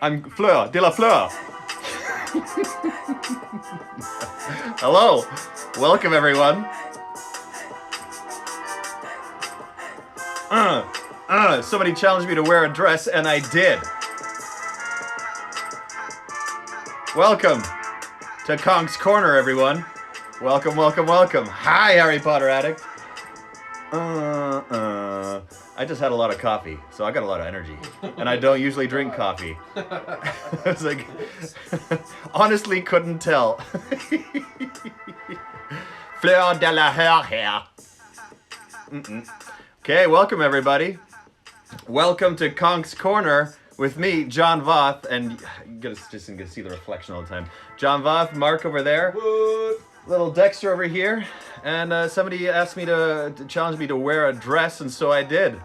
I'm Fleur de la Fleur. Hello, welcome everyone. Somebody challenged me to wear a dress and I did. Welcome to Conk's Corner, everyone. Welcome, welcome, welcome. Hi, Harry Potter addict. I just had a lot of coffee, so I got a lot of energy. And I don't usually drink coffee. It's like, honestly couldn't tell. Fleur de la hair. Okay, welcome everybody. Welcome to Conk's Corner with me, John Voth, and you're just gonna see the reflection all the time. John Voth, Mark over there, What? little Dexter over here, and somebody asked me to challenge me to wear a dress, and so I did.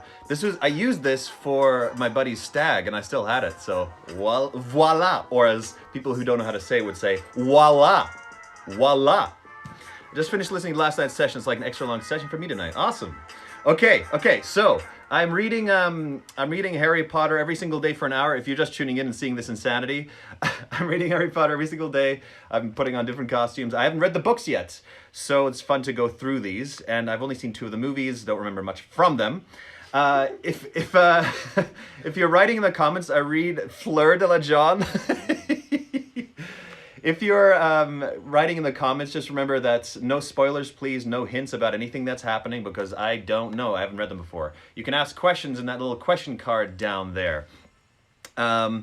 I used this for my buddy's stag, and I still had it. So voila, or as people who don't know how to say it would say, voila, voila. I just finished listening to last night's session. It's like an extra long session for me tonight. Awesome. Okay. So I'm reading Harry Potter every single day for an hour. If you're just tuning in and seeing this insanity, I'm reading Harry Potter every single day. I'm putting on different costumes. I haven't read the books yet, so it's fun to go through these. And I've only seen 2 of the movies. Don't remember much from them. If you're writing in the comments, I read Fleur de la John. If you're writing in the comments, just remember that no spoilers, please. No hints about anything that's happening because I don't know. I haven't read them before. You can ask questions in that little question card down there. I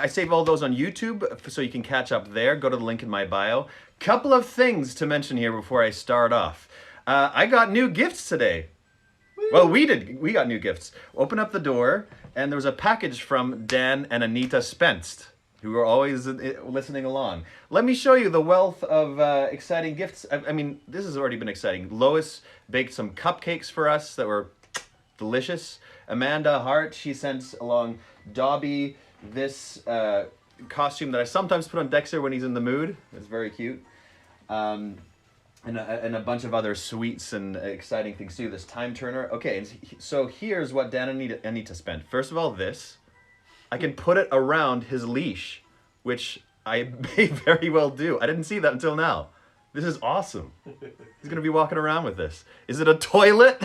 save all those on YouTube so you can catch up there. Go to the link in my bio. Couple of things to mention here before I start off. I got new gifts today. Well, we did. We got new gifts. Open up the door, and there was a package from Dan and Anita Spenst, who are always listening along. Let me show you the wealth of exciting gifts. I mean, this has already been exciting. Lois baked some cupcakes for us that were delicious. Amanda Hart, she sent along Dobby this costume that I sometimes put on Dexter when he's in the mood. It's very cute. And a bunch of other sweets and exciting things too. This time turner. Okay, so here's what Dan and Anita spent. First of all, this. I can put it around his leash, which I may very well do. I didn't see that until now. This is awesome. He's going to be walking around with this. Is it a toilet?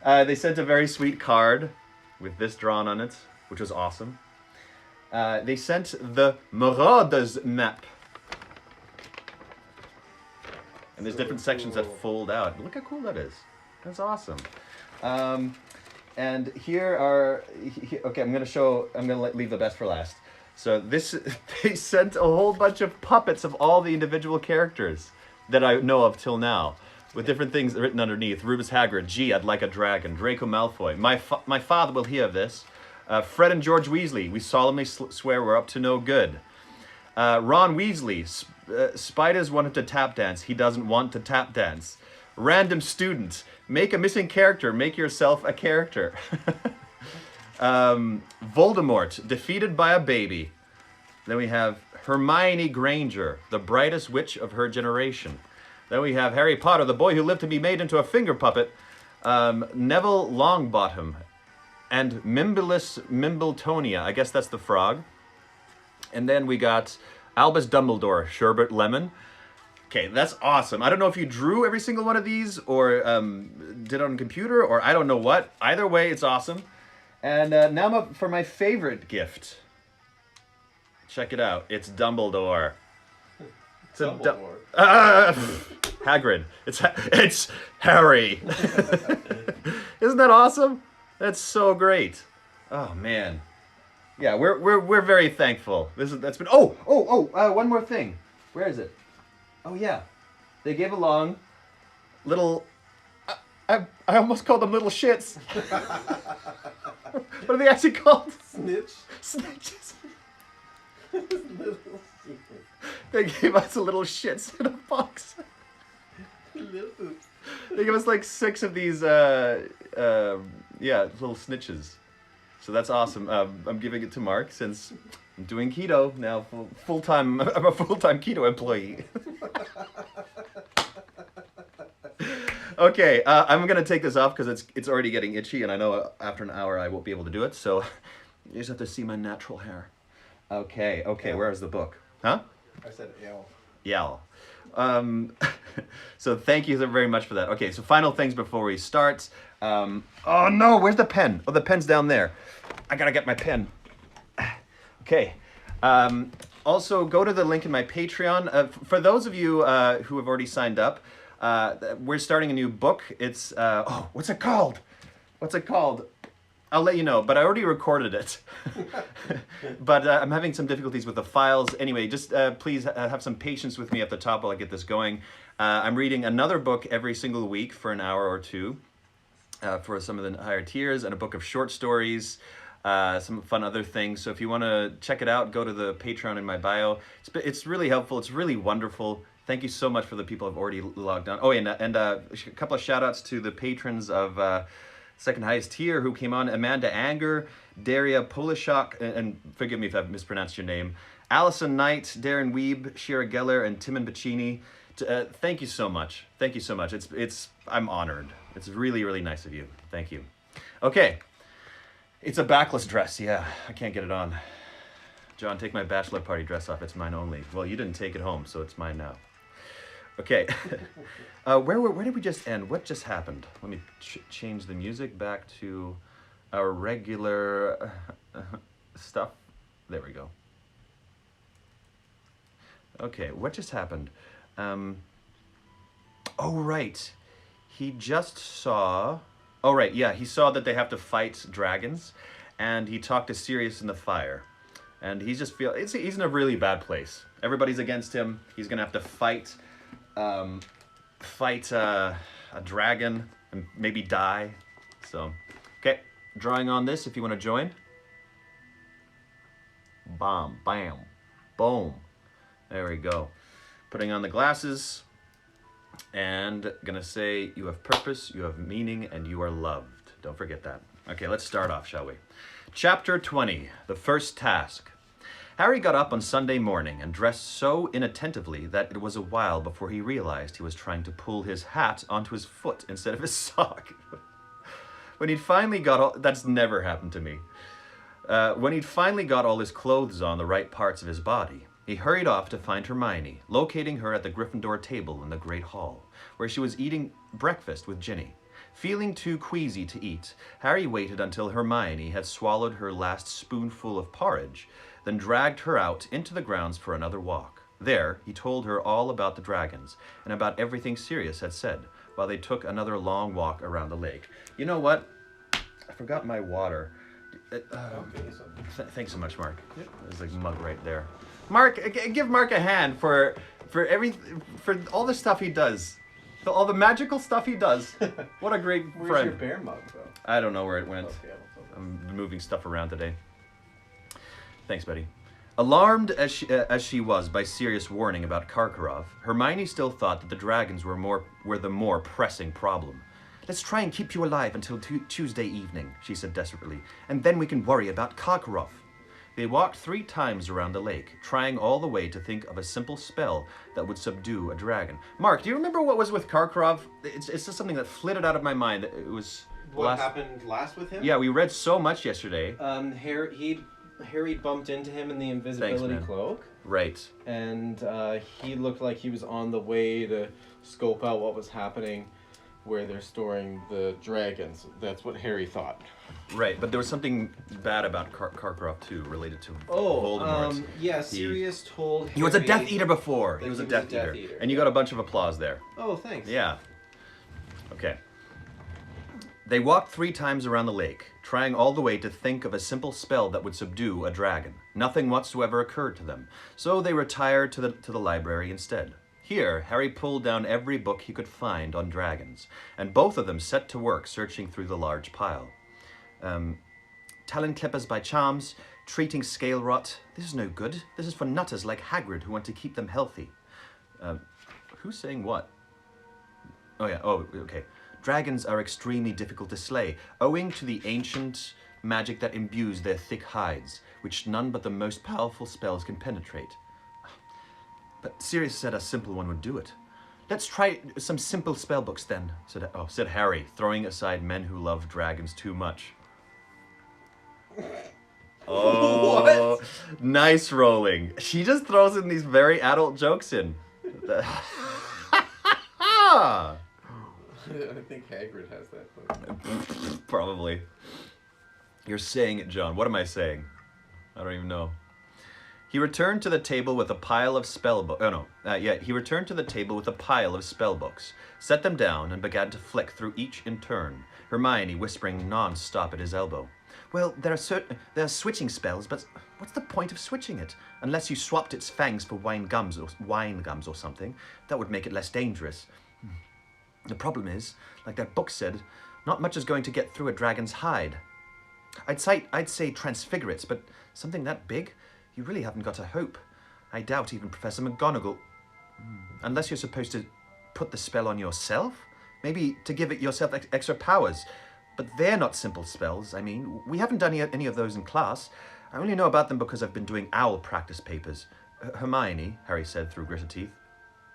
They sent a very sweet card with this drawn on it, which was awesome. They sent the Marauders map. And there's different sections that fold out. Look how cool that is. That's awesome. And here are, okay, I'm gonna leave the best for last. So they sent a whole bunch of puppets of all the individual characters that I know of till now, with different things written underneath. Rubus Hagrid, gee, I'd like a dragon. Draco Malfoy, my father will hear of this. Fred and George Weasley, we solemnly swear we're up to no good. Ron Weasley, spiders wanted to tap dance. He doesn't want to tap dance. Random student, make a missing character. Make yourself a character. Voldemort, defeated by a baby. Then we have Hermione Granger, the brightest witch of her generation. Then we have Harry Potter, the boy who lived to be made into a finger puppet. Neville Longbottom. And Mimblus Mimbletonia, I guess that's the frog. And then we got Albus Dumbledore, Sherbet Lemon. Okay, that's awesome. I don't know if you drew every single one of these or did it on a computer or I don't know what. Either way, it's awesome. And now I'm up for my favorite gift. Check it out. It's Dumbledore. It's Dumbledore. Hagrid. It's Harry. Isn't that awesome? That's so great. Oh man. Yeah, we're very thankful. That's been one more thing. Where is it? Oh yeah, they gave along little. I almost called them little shits. What are they actually called? Snitches. They gave us little shits in a box. They gave us like 6 of these. Little snitches. So that's awesome. I'm giving it to Mark since I'm doing keto now. Full-time. I'm a full-time keto employee. Okay, I'm gonna take this off because it's already getting itchy, and I know after an hour I won't be able to do it. So you just have to see my natural hair. Okay, okay. Yeah. Where's the book? Huh? I said L. Yeah. Um, so thank you so very much for that. Okay, so final things before we start. Oh no, where's the pen? Oh, the pen's down there. I gotta get my pen. Okay. Also, go to the link in my Patreon. For those of you who have already signed up, we're starting a new book. It's, oh, what's it called? What's it called? I'll let you know, but I already recorded it. But I'm having some difficulties with the files. Anyway, just please have some patience with me at the top while I get this going. I'm reading another book every single week for an hour or two for some of the higher tiers, and a book of short stories, some fun other things. So if you want to check it out, go to the Patreon in my bio. It's really helpful. It's really wonderful. Thank you so much for the people who've already logged on. Oh, and a couple of shout outs to the patrons of second highest tier who came on: Amanda Anger, Daria Polishak, and forgive me if I've mispronounced your name, Allison Knight, Darren Weeb, Shira Geller, and Timon Bacchini. Thank you so much. Thank you so much. I'm honored. It's really, really nice of you. Thank you. Okay. It's a backless dress. Yeah, I can't get it on. John, take my bachelor party dress off. It's mine only. Well, you didn't take it home, so it's mine now. Okay. Where did we just end? What just happened? Let me change the music back to our regular stuff. There we go. Okay, what just happened? Oh, right. He just saw... Oh, right, yeah, he saw that they have to fight dragons, and he talked to Sirius in the fire. And he's in a really bad place. Everybody's against him. He's gonna have to fight a dragon and maybe die. So, okay, drawing on this if you want to join. Bam, bam, boom. There we go. Putting on the glasses and gonna say you have purpose, you have meaning, and you are loved. Don't forget that. Okay, let's start off, shall we? Chapter 20, the first task. Harry got up on Sunday morning and dressed so inattentively that it was a while before he realized he was trying to pull his hat onto his foot instead of his sock. When he'd finally got all... That's never happened to me. When he'd finally got all his clothes on the right parts of his body, he hurried off to find Hermione, locating her at the Gryffindor table in the Great Hall, where she was eating breakfast with Ginny. Feeling too queasy to eat, Harry waited until Hermione had swallowed her last spoonful of porridge, then dragged her out into the grounds for another walk. There, he told her all about the dragons and about everything Sirius had said, while they took another long walk around the lake. You know what? I forgot my water. Thanks so much, Mark. Yep. There's a mug right there. Mark, give Mark a hand for all the stuff he does. All the magical stuff he does. What a great friend. Where's your bear mug, though? I don't know where it went. Okay, I'm moving stuff around today. Thanks, Betty. Alarmed as she was by Sirius' warning about Karkaroff, Hermione still thought that the dragons were the more pressing problem. "Let's try and keep you alive until Tuesday evening," she said desperately, "and then we can worry about Karkaroff." They walked 3 times around the lake, trying all the way to think of a simple spell that would subdue a dragon. Mark, do you remember what was with Karkaroff? It's just something that flitted out of my mind. It was... What happened last with him? Yeah, we read so much yesterday. Harry bumped into him in the invisibility cloak. Right. And he looked like he was on the way to scope out what was happening where they're storing the dragons. That's what Harry thought. Right, but there was something bad about Karkaroff too, related to Voldemort. Yeah, Sirius told Harry... He was a Death Eater before. He was a Death Eater. And you got a bunch of applause there. Oh, thanks. Yeah. Okay. They walked 3 times around the lake, trying all the way to think of a simple spell that would subdue a dragon. Nothing whatsoever occurred to them, so they retired to the library instead. Here, Harry pulled down every book he could find on dragons, and both of them set to work searching through the large pile. Talon clippers by charms, treating scale rot. This is no good. This is for nutters like Hagrid who want to keep them healthy. Who's saying what? Oh yeah, oh, okay. Dragons are extremely difficult to slay, owing to the ancient magic that imbues their thick hides, which none but the most powerful spells can penetrate. But Sirius said a simple one would do it. Let's try some simple spell books then, said Harry, throwing aside men who love dragons too much. Oh, nice rolling. She just throws in these very adult jokes in. I think Hagrid has that book. Probably. You're saying it, John. What am I saying? I don't even know. He returned to the table with a pile of spell books. He returned to the table with a pile of spell books, set them down, and began to flick through each in turn, Hermione whispering non-stop at his elbow. Well, there are switching spells, but what's the point of switching it? Unless you swapped its fangs for wine gums or something. That would make it less dangerous. The problem is, like that book said, not much is going to get through a dragon's hide. I'd say transfigure it, but something that big? You really haven't got a hope. I doubt even Professor McGonagall... Unless you're supposed to put the spell on yourself? Maybe to give it yourself extra powers. But they're not simple spells, I mean. We haven't done any of those in class. I only know about them because I've been doing owl practice papers. Hermione, Harry said through gritted teeth,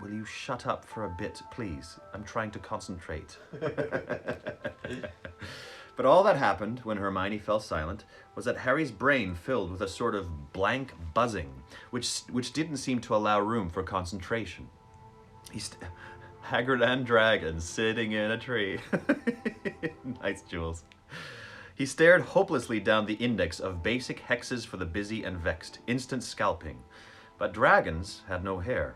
will you shut up for a bit, please? I'm trying to concentrate. But all that happened, when Hermione fell silent, was that Harry's brain filled with a sort of blank buzzing, which didn't seem to allow room for concentration. Hagrid and Dragon sitting in a tree. Nice, Jules. He stared hopelessly down the index of basic hexes for the busy and vexed, instant scalping. But dragons had no hair.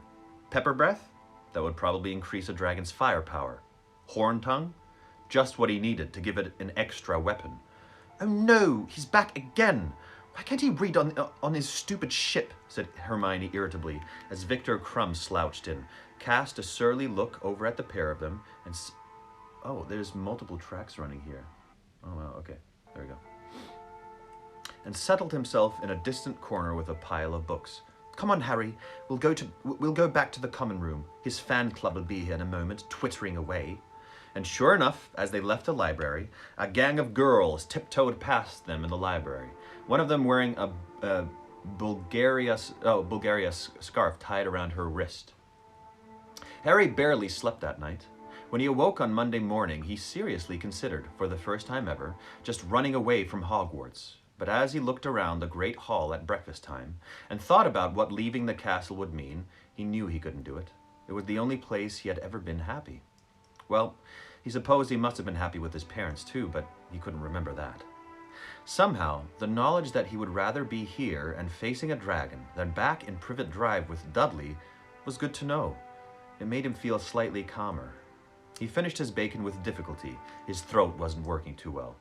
Pepper breath? That would probably increase a dragon's firepower. Horn tongue? Just what he needed to give it an extra weapon. Oh no, he's back again. Why can't he read on his stupid ship, said Hermione irritably, as Victor Crumb slouched in, cast a surly look over at the pair of them, and... Oh, there's multiple tracks running here. Oh, wow, okay, there we go. And settled himself in a distant corner with a pile of books. Come on, Harry, we'll go back to the common room. His fan club will be here in a moment, twittering away. And sure enough, as they left the library, a gang of girls tiptoed past them in the library, one of them wearing a Bulgaria scarf tied around her wrist. Harry barely slept that night. When he awoke on Monday morning, he seriously considered, for the first time ever, just running away from Hogwarts. But as he looked around the great hall at breakfast time, and thought about what leaving the castle would mean, he knew he couldn't do it. It was the only place he had ever been happy. Well, he supposed he must have been happy with his parents too, but he couldn't remember that. Somehow, the knowledge that he would rather be here and facing a dragon than back in Privet Drive with Dudley was good to know. It made him feel slightly calmer. He finished his bacon with difficulty. His throat wasn't working too well.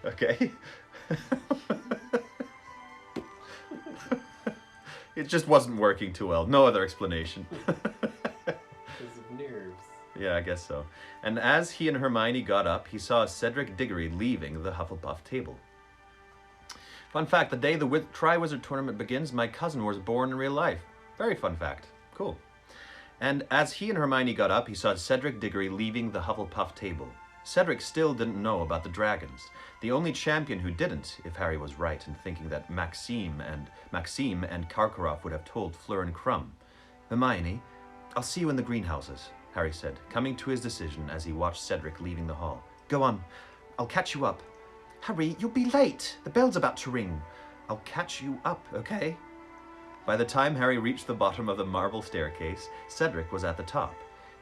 Okay. It just wasn't working too well. No other explanation. Because of nerves. Yeah, I guess so. And as he and Hermione got up, he saw Cedric Diggory leaving the Hufflepuff table. Fun fact, the day the Triwizard Tournament begins, my cousin was born in real life. Very fun fact. Cool. And as he and Hermione got up, he saw Cedric Diggory leaving the Hufflepuff table. Cedric still didn't know about the dragons. The only champion who didn't, if Harry was right in thinking that Maxime and Karkaroff would have told Fleur and Crumb. Hermione, I'll see you in the greenhouses, Harry said, coming to his decision as he watched Cedric leaving the hall. Go on, I'll catch you up. Harry, you'll be late. The bell's about to ring. I'll catch you up, okay? By the time Harry reached the bottom of the marble staircase, Cedric was at the top.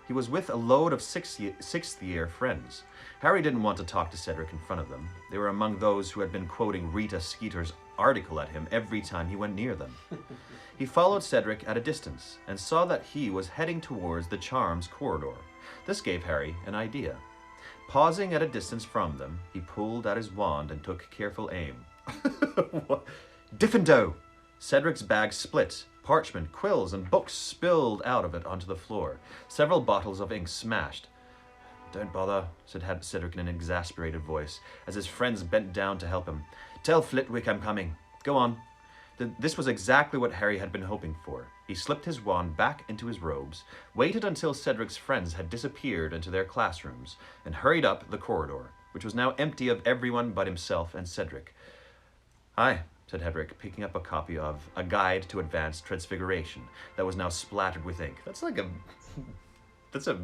He was with a load of sixth-year friends. Harry didn't want to talk to Cedric in front of them. They were among those who had been quoting Rita Skeeter's article at him every time he went near them. He followed Cedric at a distance and saw that he was heading towards the Charms corridor. This gave Harry an idea. Pausing at a distance from them, he pulled out his wand and took careful aim. Diffindo! Cedric's bag split. Parchment, quills, and books spilled out of it onto the floor. Several bottles of ink smashed. Don't bother, said Cedric in an exasperated voice, as his friends bent down to help him. Tell Flitwick I'm coming. Go on. This was exactly what Harry had been hoping for. He slipped his wand back into his robes, waited until Cedric's friends had disappeared into their classrooms, and hurried up the corridor, which was now empty of everyone but himself and Cedric. Hi, said Hedrick, picking up a copy of A Guide to Advanced Transfiguration that was now splattered with ink. That's a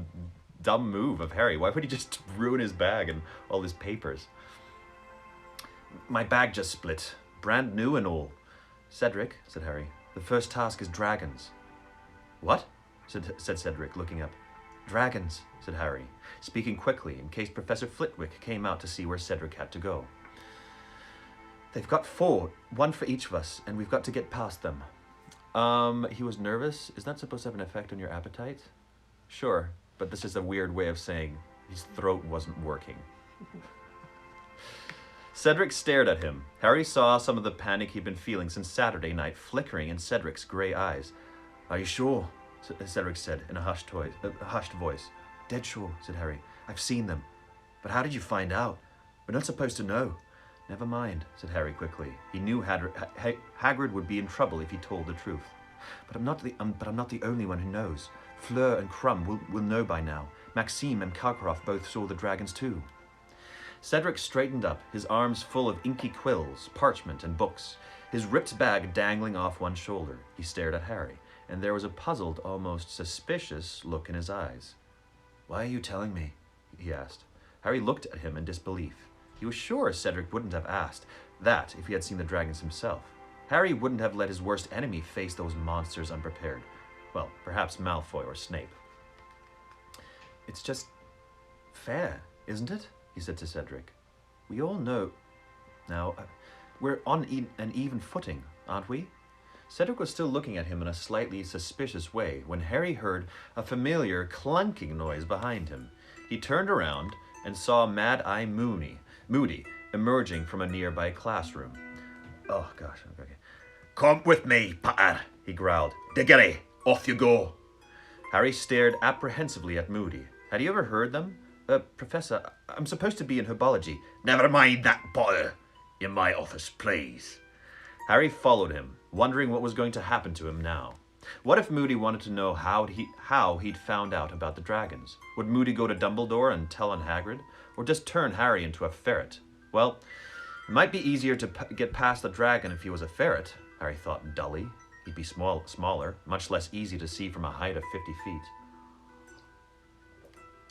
dumb move of Harry. Why would he just ruin his bag and all his papers? My bag just split. Brand new and all. Cedric, said Harry, the first task is dragons. What? said Cedric, looking up. Dragons, said Harry, speaking quickly in case Professor Flitwick came out to see where Cedric had to go. They've got 4, 1 for each of us, and we've got to get past them. He was nervous. Is that supposed to have an effect on your appetite? Sure, but this is a weird way of saying his throat wasn't working. Cedric stared at him. Harry saw some of the panic he'd been feeling since Saturday night flickering in Cedric's grey eyes. Are you sure? Cedric said in a hushed voice. Dead sure, said Harry. I've seen them. But how did you find out? We're not supposed to know. Never mind, said Harry quickly. He knew Hagrid would be in trouble if he told the truth. But I'm not the only one who knows. Fleur and Crumb will know by now. Maxime and Karkaroff both saw the dragons too. Cedric straightened up, his arms full of inky quills, parchment, and books, his ripped bag dangling off one shoulder. He stared at Harry, and there was a puzzled, almost suspicious look in his eyes. Why are you telling me? He asked. Harry looked at him in disbelief. He was sure Cedric wouldn't have asked that if he had seen the dragons himself. Harry wouldn't have let his worst enemy face those monsters unprepared. Well, perhaps Malfoy or Snape. It's just fair, isn't it? He said to Cedric. We all know now, we're on an even footing, aren't we? Cedric was still looking at him in a slightly suspicious way when Harry heard a familiar clunking noise behind him. He turned around and saw Mad-Eye Moody emerging from a nearby classroom. Oh, gosh, okay. Come with me, Potter, he growled. Diggory, off you go. Harry stared apprehensively at Moody. Had he ever heard them? Professor, I'm supposed to be in herbology. Never mind that, Potter. In my office, please. Harry followed him, wondering what was going to happen to him now. What if Moody wanted to know how he'd found out about the dragons? Would Moody go to Dumbledore and tell on Hagrid? Or just turn Harry into a ferret? Well, it might be easier to get past the dragon if he was a ferret, Harry thought dully. He'd be smaller, much less easy to see from a height of 50 feet.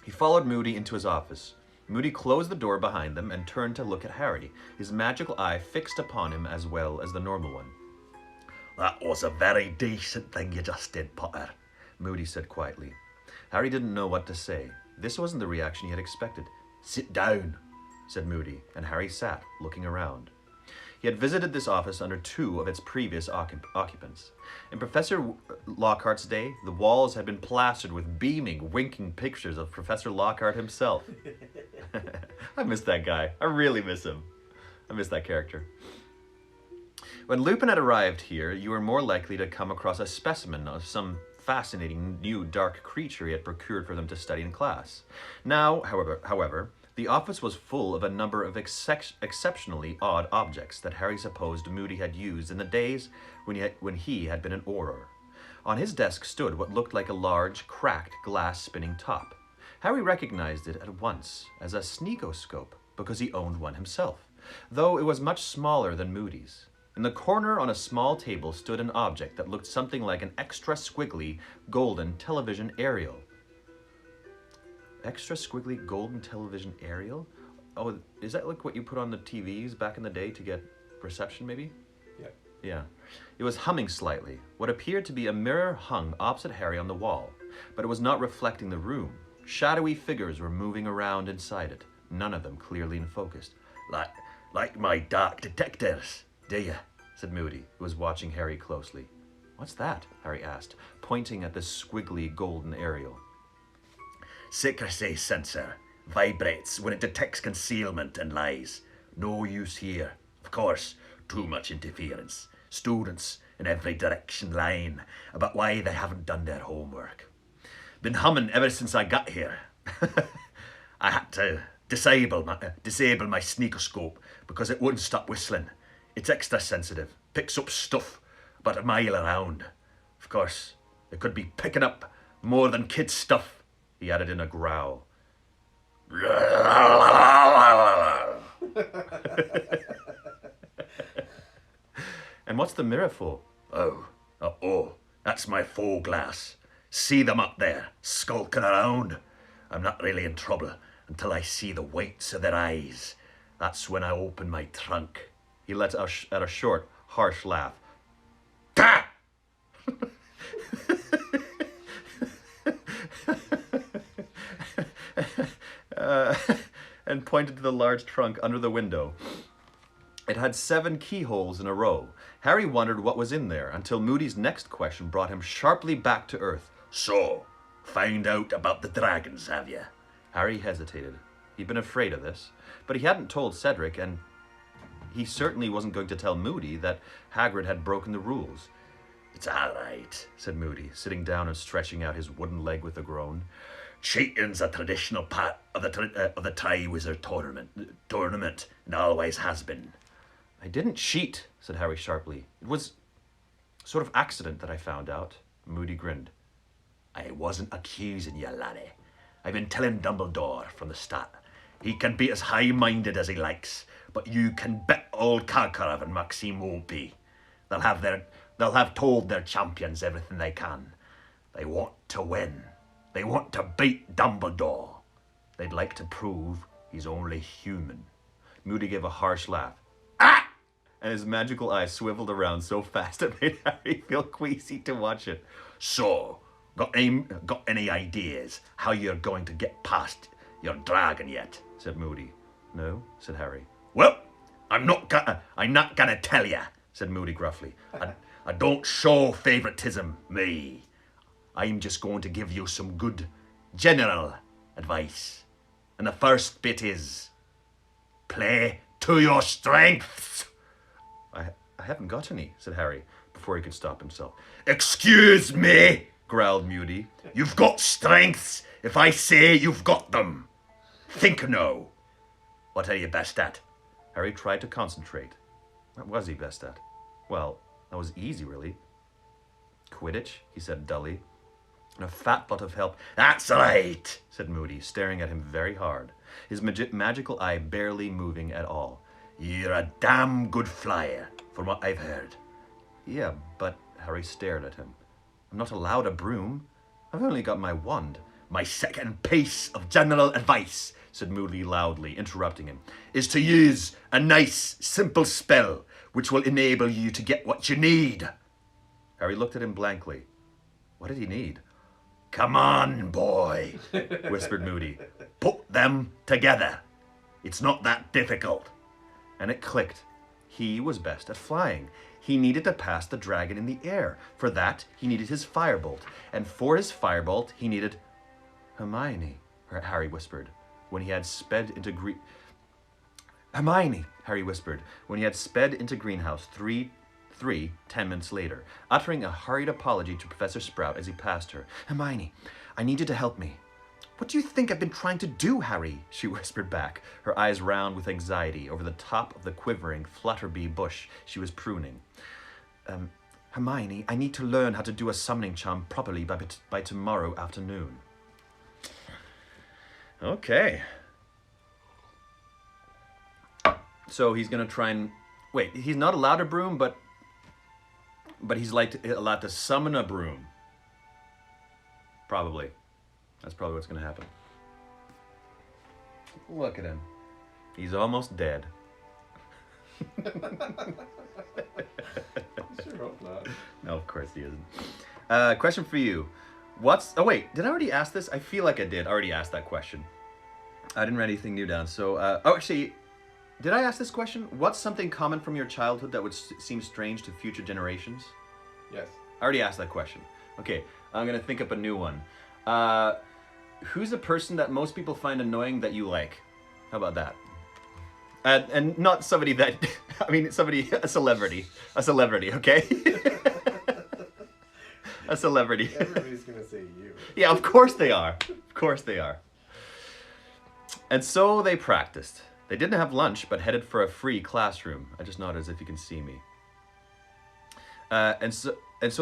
He followed Moody into his office. Moody closed the door behind them and turned to look at Harry, his magical eye fixed upon him as well as the normal one. That was a very decent thing you just did, Potter, Moody said quietly. Harry didn't know what to say. This wasn't the reaction he had expected. Sit down, said Moody, and Harry sat, looking around. He had visited this office under 2 of its previous occupants. In Professor Lockhart's day, the walls had been plastered with beaming, winking pictures of Professor Lockhart himself. I miss that guy. I really miss him. I miss that character. When Lupin had arrived here, you were more likely to come across a specimen of some fascinating new dark creature he had procured for them to study in class. Now, however, the office was full of a number of exceptionally odd objects that Harry supposed Moody had used in the days when he had been an Auror. On his desk stood what looked like a large, cracked glass spinning top. Harry recognized it at once as a sneakoscope because he owned one himself, though it was much smaller than Moody's. In the corner on a small table stood an object that looked something like an extra squiggly golden television aerial. Extra squiggly golden television aerial? Oh, is that like what you put on the TVs back in the day to get reception, maybe? Yeah. Yeah. It was humming slightly. What appeared to be a mirror hung opposite Harry on the wall, but it was not reflecting the room. Shadowy figures were moving around inside it, none of them clearly in focus. Like my dark detectors, do you? Said Moody, who was watching Harry closely. What's that? Harry asked, pointing at the squiggly golden aerial. Secrecy sensor. Vibrates when it detects concealment and lies. No use here. Of course, too much interference. Students in every direction lying about why they haven't done their homework. Been humming ever since I got here. I had to disable my sneakoscope because it wouldn't stop whistling. It's extra sensitive. Picks up stuff about a mile around. Of course, it could be picking up more than kids' stuff, he added in a growl. And what's the mirror for? Oh, that's my full glass. See them up there, skulking around? I'm not really in trouble until I see the whites of their eyes. That's when I open my trunk. He let out a short, harsh laugh. Gah! And pointed to the large trunk under the window. It had 7 keyholes in a row. Harry wondered what was in there until Moody's next question brought him sharply back to earth. So, found out about the dragons, have you? Harry hesitated. He'd been afraid of this, but he hadn't told Cedric, and he certainly wasn't going to tell Moody that Hagrid had broken the rules. It's all right, said Moody, sitting down and stretching out his wooden leg with a groan. Cheating's a traditional part of the Triwizard tournament, and always has been. I didn't cheat, said Harry sharply. It was sort of accident that I found out. Moody grinned. I wasn't accusing you, laddie. I've been telling Dumbledore from the start. He can be as high-minded as he likes, but you can bet old Karkaroff and Maxime won't be. They'll have told their champions everything they can. They want to win. They want to beat Dumbledore. They'd like to prove he's only human. Moody gave a harsh laugh. Ah! And his magical eyes swiveled around so fast it made Harry feel queasy to watch it. So, got any ideas how you're going to get past your dragon yet? Said Moody. No, said Harry. Well, I'm not gonna tell ya, said Moody gruffly. I don't show favoritism, me. I'm just going to give you some good general advice. And the first bit is, play to your strengths. I haven't got any, said Harry, before he could stop himself. Excuse me, growled Moody. You've got strengths if I say you've got them. Think no. What are you best at? Harry tried to concentrate. What was he best at? Well, that was easy, really. Quidditch, he said dully. And a fat lot of help. That's right, said Moody, staring at him very hard, his magical eye barely moving at all. You're a damn good flyer, from what I've heard. Yeah, but Harry stared at him. I'm not allowed a broom. I've only got my wand. My second piece of general advice, said Moody loudly, interrupting him, is to use a nice, simple spell which will enable you to get what you need. Harry looked at him blankly. What did he need? Come on, boy, whispered Moody. Put them together. It's not that difficult. And it clicked. He was best at flying. He needed to pass the dragon in the air. For that, he needed his firebolt. And for his firebolt, he needed Hermione, Harry whispered, when he had sped into Hermione, Harry whispered, when he had sped into Greenhouse 10 minutes later, uttering a hurried apology to Professor Sprout as he passed her. Hermione, I need you to help me. What do you think I've been trying to do, Harry? She whispered back, her eyes round with anxiety over the top of the quivering Flutterby bush she was pruning. Hermione, I need to learn how to do a summoning charm properly by tomorrow afternoon. Okay. So he's going to try and... Wait, he's not allowed a broom, but he's allowed to summon a broom. Probably. That's probably what's going to happen. Look at him. He's almost dead. I sure hope not. No, of course he isn't. Question for you. Oh wait, did I already ask this? I feel like I did already ask that question. I didn't write anything new down. So, actually, did I ask this question? What's something common from your childhood that would seem strange to future generations? Yes. I already asked that question. Okay, I'm going to think up a new one. Who's a person that most people find annoying that you like? How about that? And not somebody that, I mean, a celebrity, okay? A celebrity. Everybody's going to say you. Yeah, of course they are. Of course they are. And so they practiced. They didn't have lunch, but headed for a free classroom. I just nodded as if you can see me. And so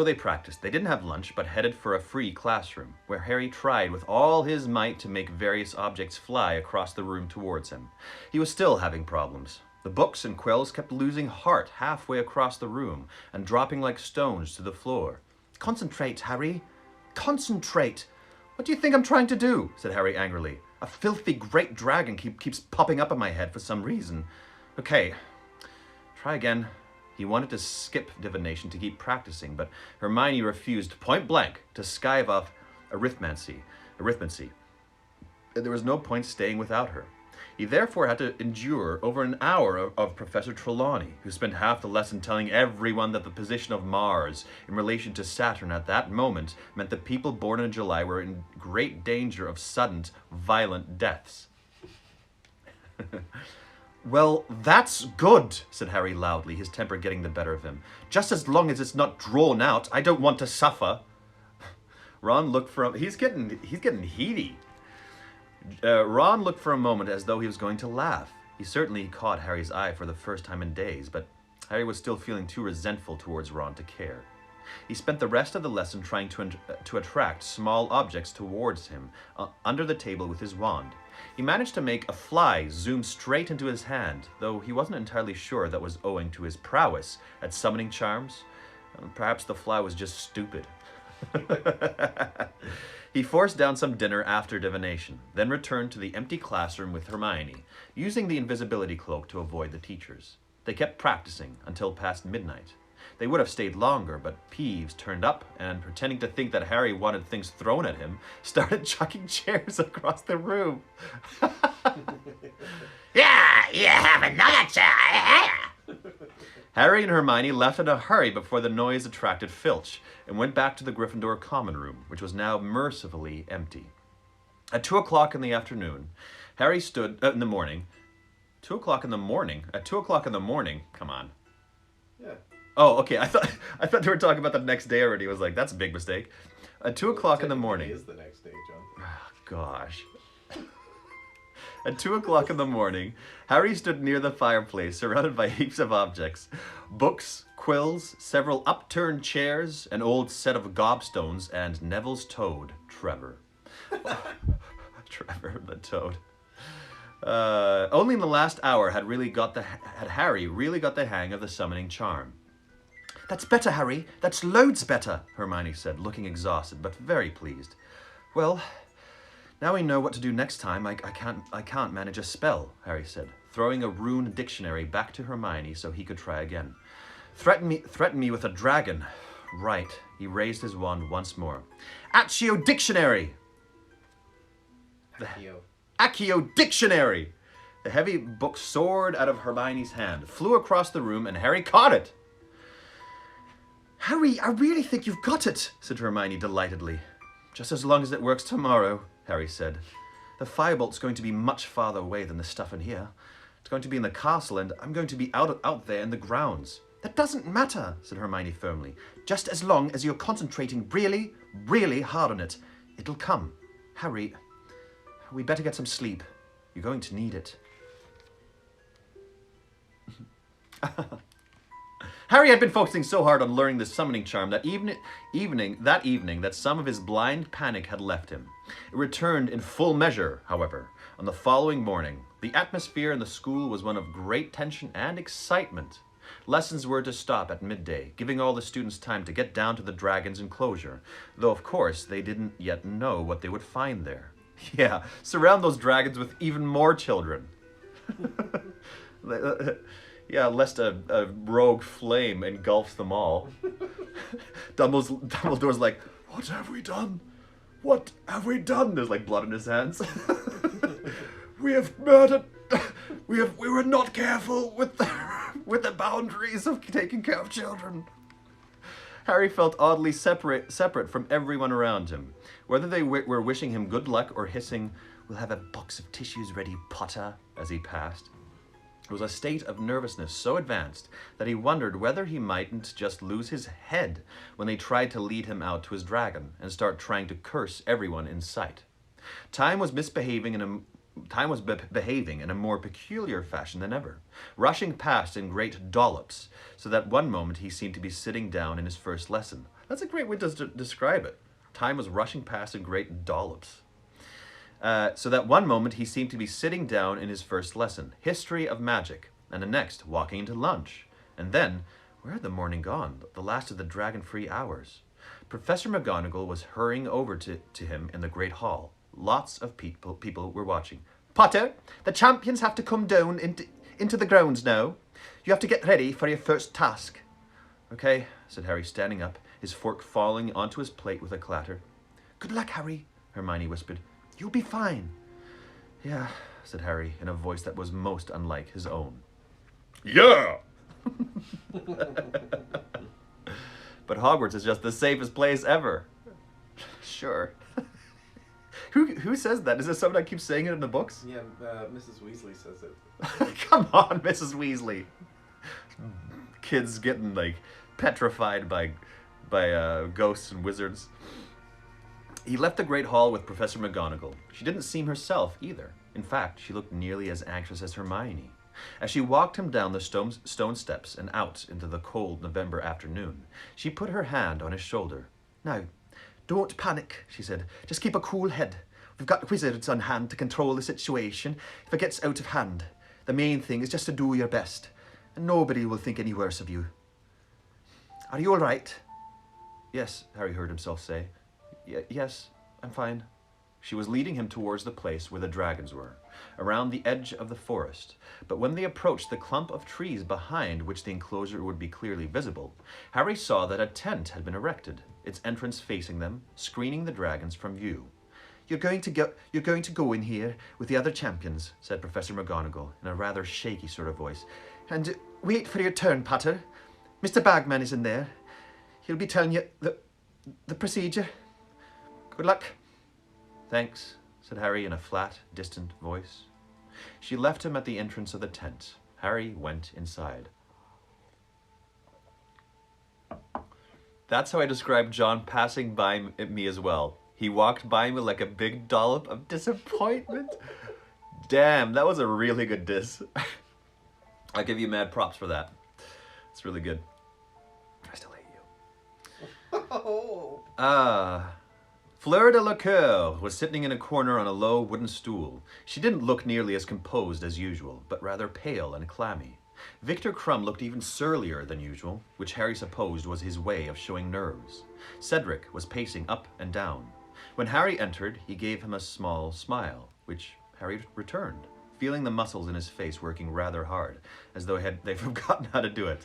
they practiced. They didn't have lunch, but headed for a free classroom, where Harry tried with all his might to make various objects fly across the room towards him. He was still having problems. The books and quills kept losing heart halfway across the room and dropping like stones to the floor. Concentrate, Harry. Concentrate. What do you think I'm trying to do? Said Harry angrily. A filthy great dragon keeps popping up in my head for some reason. Okay, try again. He wanted to skip divination to keep practicing, but Hermione refused point blank to skive off arithmancy. There was no point staying without her. He therefore had to endure over an hour of Professor Trelawney, who spent half the lesson telling everyone that the position of Mars in relation to Saturn at that moment meant that people born in July were in great danger of sudden, violent deaths. Well, that's good, said Harry loudly, his temper getting the better of him. Just as long as it's not drawn out, I don't want to suffer. Ron looked for he's getting heaty. Ron looked for a moment as though he was going to laugh. He certainly caught Harry's eye for the first time in days, but Harry was still feeling too resentful towards Ron to care. He spent the rest of the lesson trying to attract small objects towards him under the table with his wand. He managed to make a fly zoom straight into his hand, though he wasn't entirely sure that was owing to his prowess at summoning charms. Perhaps the fly was just stupid. He forced down some dinner after divination, then returned to the empty classroom with Hermione, using the invisibility cloak to avoid the teachers. They kept practicing until past midnight. They would have stayed longer, but Peeves turned up and, pretending to think that Harry wanted things thrown at him, started chucking chairs across the room. Yeah, you have another chair. Harry and Hermione left in a hurry before the noise attracted Filch, and went back to the Gryffindor common room, which was now mercifully empty. At 2 o'clock in the afternoon, Harry stood in the morning. 2 o'clock in the morning? At 2 o'clock in the morning? Come on. Yeah. Oh, okay. I thought they were talking about the next day already. I was like, that's a big mistake. At 2 o'clock in the morning. It is the next day, John. Oh, gosh. At 2 o'clock in the morning, Harry stood near the fireplace, surrounded by heaps of objects. Books, quills, several upturned chairs, an old set of gobstones, and Neville's toad, Trevor. Trevor the toad. Only in the last hour had Harry really got the hang of the summoning charm. That's better, Harry. That's loads better, Hermione said, looking exhausted, but very pleased. Well, now we know what to do next time. I can't manage a spell, Harry said, throwing a rune dictionary back to Hermione so he could try again. Threaten me with a dragon. Right. He raised his wand once more. Accio Dictionary! Accio Dictionary! The heavy book soared out of Hermione's hand, flew across the room, and Harry caught it. Harry, I really think you've got it, said Hermione delightedly. Just as long as it works tomorrow, Harry said. The firebolt's going to be much farther away than the stuff in here. It's going to be in the castle, and I'm going to be out there in the grounds. That doesn't matter, said Hermione firmly. Just as long as you're concentrating really, really hard on it. It'll come. Harry, we better get some sleep. You're going to need it. Harry had been focusing so hard on learning the summoning charm that evening that some of his blind panic had left him. It returned in full measure, however, on the following morning. The atmosphere in the school was one of great tension and excitement. Lessons were to stop at midday, giving all the students time to get down to the dragon's enclosure, though of course they didn't yet know what they would find there. Yeah, surround those dragons with even more children. Yeah, lest a rogue flame engulfs them all. Dumbledore's like, what have we done? What have we done? There's like blood in his hands. We have murdered. We were not careful with the boundaries of taking care of children. Harry felt oddly separate from everyone around him. Whether they were wishing him good luck or hissing, "We'll have a box of tissues ready, Potter," as he passed. It was a state of nervousness so advanced that he wondered whether he mightn't just lose his head when they tried to lead him out to his dragon and start trying to curse everyone in sight. Time was behaving in a more peculiar fashion than ever, rushing past in great dollops, so that one moment he seemed to be sitting down in his first lesson. That's a great way to describe it. Time was rushing past in great dollops. So that one moment he seemed to be sitting down in his first lesson, History of Magic. and the next walking into lunch. And then, where had the morning gone? The last of the dragon-free hours. Professor McGonagall was hurrying over to him in the great hall. Lots of people were watching. Potter, the champions have to come down into the grounds now. You have to get ready for your first task. Okay, said Harry, standing up, his fork falling onto his plate with a clatter. Good luck, Harry, Hermione whispered. You'll be fine. Yeah, said Harry, in a voice that was most unlike his own. Yeah! But Hogwarts is just the safest place ever. Sure. Who says that? Is it someone that keeps saying it in the books? Yeah, Mrs. Weasley says it. Come on, Mrs. Weasley. Kids getting, like, petrified by ghosts and wizards. He left the Great Hall with Professor McGonagall. She didn't seem herself, either. In fact, she looked nearly as anxious as Hermione. As she walked him down the stone steps and out into the cold November afternoon, she put her hand on his shoulder. Now, don't panic, she said. Just keep a cool head. We've got wizards on hand to control the situation if it gets out of hand. The main thing is just to do your best, and nobody will think any worse of you. Are you all right? Yes, Harry heard himself say. Yes, I'm fine. She was leading him towards the place where the dragons were, around the edge of the forest. But when they approached the clump of trees behind which the enclosure would be clearly visible, Harry saw that a tent had been erected, its entrance facing them, screening the dragons from view. You're going to go in here with the other champions, said Professor McGonagall in a rather shaky sort of voice. And wait for your turn, Potter. Mr. Bagman is in there. He'll be telling you the procedure. Good luck. Thanks, said Harry in a flat, distant voice. She left him at the entrance of the tent. Harry went inside. That's how I describe John passing by me as well. He walked by me like a big dollop of disappointment. Damn, that was a really good diss. I give you mad props for that. It's really good. I still hate you. Fleur de la Cour was sitting in a corner on a low wooden stool. She didn't look nearly as composed as usual, but rather pale and clammy. Victor Crumb looked even surlier than usual, which Harry supposed was his way of showing nerves. Cedric was pacing up and down. When Harry entered, he gave him a small smile, which Harry returned, feeling the muscles in his face working rather hard, as though they'd forgotten how to do it.